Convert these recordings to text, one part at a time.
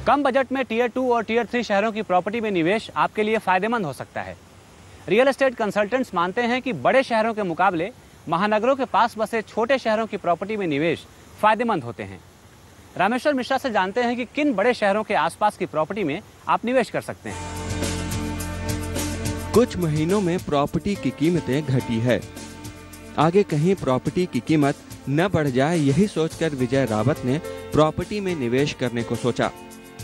कम budget में tier 2 और tier 3 शहरों की प्रॉपर्टी में निवेश आपके लिए फायदेमंद हो सकता है। रियल एस्टेट कंसल्टेंट्स मानते हैं कि बड़े शहरों के मुकाबले महानगरों के पास बसे छोटे शहरों की प्रॉपर्टी में निवेश फायदेमंद होते हैं। रामेश्वर मिश्रा से जानते हैं कि किन बड़े शहरों के आसपास की प्रॉपर्टी में आप निवेश कर सकते हैं। कुछ महीनों में प्रॉपर्टी की कीमतें घटी है। आगे कहीं प्रॉपर्टी की कीमत न बढ़ जाए, यही सोचकर विजय रावत ने प्रॉपर्टी में निवेश करने को सोचा।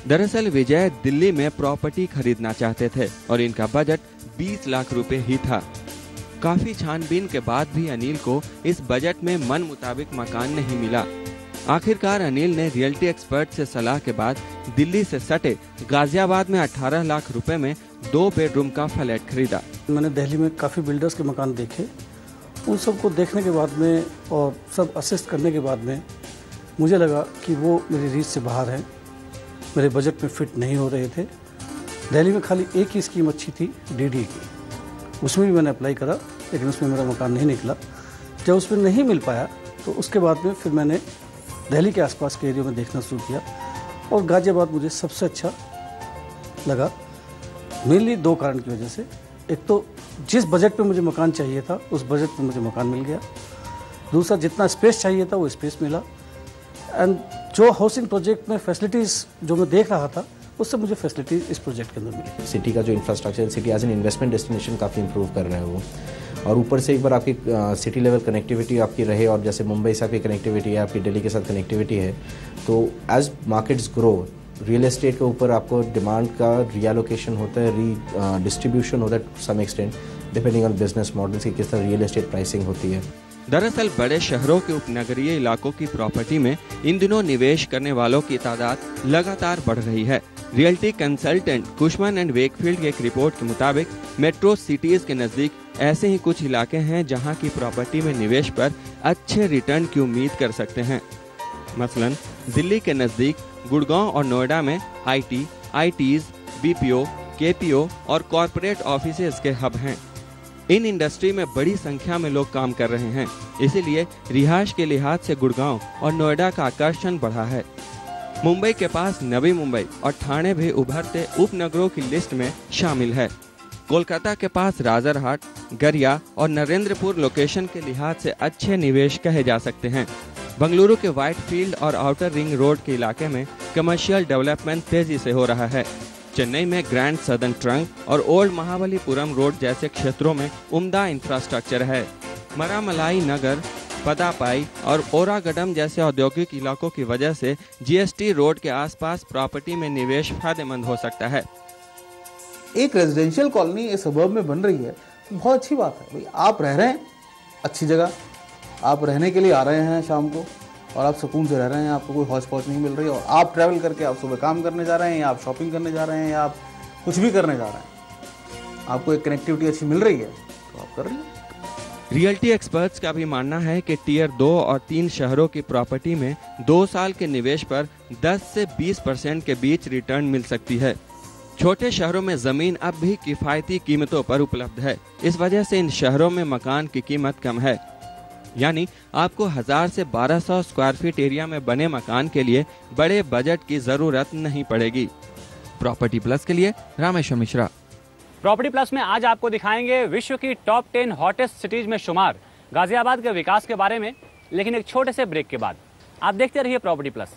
दरअसल विजय दिल्ली में प्रॉपर्टी खरीदना चाहते थे और इनका बजट 20 लाख रुपए ही था। काफी छानबीन के बाद भी अनिल को इस बजट में मन मुताबिक मकान नहीं मिला। आखिरकार अनिल ने रियल्टी एक्सपर्ट से सलाह के बाद दिल्ली से सटे गाजियाबाद में 18 लाख रुपए में 2 बेडरूम का फ्लैट खरीदा। मैंने दिल्ली में काफ़ी बिल्डर्स के मकान देखे। उन सबको देखने के बाद में और सब असिस्ट करने के बाद में मुझे लगा कि वो मेरी रीच से बाहर हैं, मेरे बजट में फिट नहीं हो रहे थे। दिल्ली में खाली एक ही स्कीम अच्छी थी, डीडी की, उसमें भी मैंने अप्लाई करा, लेकिन उसमें मेरा मकान नहीं निकला। जब उसमें नहीं मिल पाया तो उसके बाद में फिर मैंने दिल्ली के आसपास के एरिया में देखना शुरू किया और गाजियाबाद मुझे सबसे अच्छा लगा, मेनली 2 कारण की वजह से। एक तो जिस बजट पे मुझे मकान चाहिए था उस बजट पे मुझे मकान मिल गया। दूसरा, जितना स्पेस चाहिए था वो स्पेस मिला। एंड जो हाउसिंग प्रोजेक्ट में फैसिलिटीज़ जो मैं देख रहा था उससे मुझे फैसिलिटीज इस प्रोजेक्ट के अंदर मिली। सिटी का जो infrastructure, city as an investment destination काफ़ी इंप्रूव कर रहे हैं वो, और ऊपर से एक बार आपकी सिटी लेवल कनेक्टिविटी आपकी रहे, और जैसे मुंबई से आपकी कनेक्टिविटी है, आपकी दिल्ली के साथ कनेक्टिविटी है, तो as markets grow real estate के ऊपर आपको डिमांड का रीएलोकेशन होता है, री डिस्ट्रीब्यूशन होता है to some extent, depending on business models की किस तरह रियल एस्टेट प्राइसिंग होती है। दरअसल बड़े शहरों के उपनगरीय इलाकों की प्रॉपर्टी में इन दिनों निवेश करने वालों की तादाद लगातार बढ़ रही है। रियल्टी कंसल्टेंट कुशमन एंड वेकफील्ड की एक रिपोर्ट के मुताबिक मेट्रो सिटीज के नजदीक ऐसे ही कुछ इलाके हैं जहां की प्रॉपर्टी में निवेश पर अच्छे रिटर्न की उम्मीद कर सकते हैं। मसलन दिल्ली के नजदीक गुड़गांव और नोएडा में आईटी, आईटीज, बीपीओ, केपीओ और कॉरपोरेट ऑफिसेज के हब हैं। इन इंडस्ट्री में बड़ी संख्या में लोग काम कर रहे हैं, इसीलिए रिहायश के लिहाज से गुड़गांव और नोएडा का आकर्षण बढ़ा है। मुंबई के पास नवी मुंबई और ठाणे भी उभरते उपनगरों की लिस्ट में शामिल है। कोलकाता के पास राजरहाट, गरिया और नरेंद्रपुर लोकेशन के लिहाज से अच्छे निवेश कहे जा सकते हैं। बंगलुरु के व्हाइटफील्ड और आउटर रिंग रोड के इलाके में कमर्शियल डेवलपमेंट तेजी से हो रहा है। चेन्नई में ग्रैंड सदर्न ट्रंक और ओल्ड महाबलीपुरम रोड जैसे क्षेत्रों में उम्दा इंफ्रास्ट्रक्चर है। मरामलाई नगर, पदापाई और ओरागडम जैसे औद्योगिक इलाकों की वजह से जीएसटी रोड के आसपास प्रॉपर्टी में निवेश फायदेमंद हो सकता है। एक रेजिडेंशियल कॉलोनी इस सबर्ब में बन रही है, बहुत अच्छी बात है भाई। आप रह रहे हैं अच्छी जगह, आप रहने के लिए आ रहे हैं शाम को और आप सुकून से रह रहे हैं, आपको कोई हौच पौच नहीं मिल रही, और आप ट्रैवल करके आप सुबह काम करने जा रहे हैं, या आप शॉपिंग करने जा रहे हैं, या आप कुछ भी करने जा रहे हैं, आपको एक कनेक्टिविटी अच्छी मिल रही है तो आप कर रहे हैं। रियल्टी एक्सपर्ट्स का भी मानना है कि टियर 2 और 3 शहरों की प्रॉपर्टी में 2 साल के निवेश पर 10 से 20% के बीच रिटर्न मिल सकती है। छोटे शहरों में जमीन अब भी किफायती कीमतों पर उपलब्ध है, इस वजह से इन शहरों में मकान की कीमत कम है। यानी आपको 1000 से 1200 स्क्वायर फीट एरिया में बने मकान के लिए बड़े बजट की जरूरत नहीं पड़ेगी। प्रॉपर्टी प्लस के लिए रामेश्वर मिश्रा। प्रॉपर्टी प्लस में आज आपको दिखाएंगे विश्व की टॉप 10 हॉटेस्ट सिटीज में शुमार गाजियाबाद के विकास के बारे में, लेकिन एक छोटे से ब्रेक के बाद। आप देखते रहिए प्रॉपर्टी प्लस।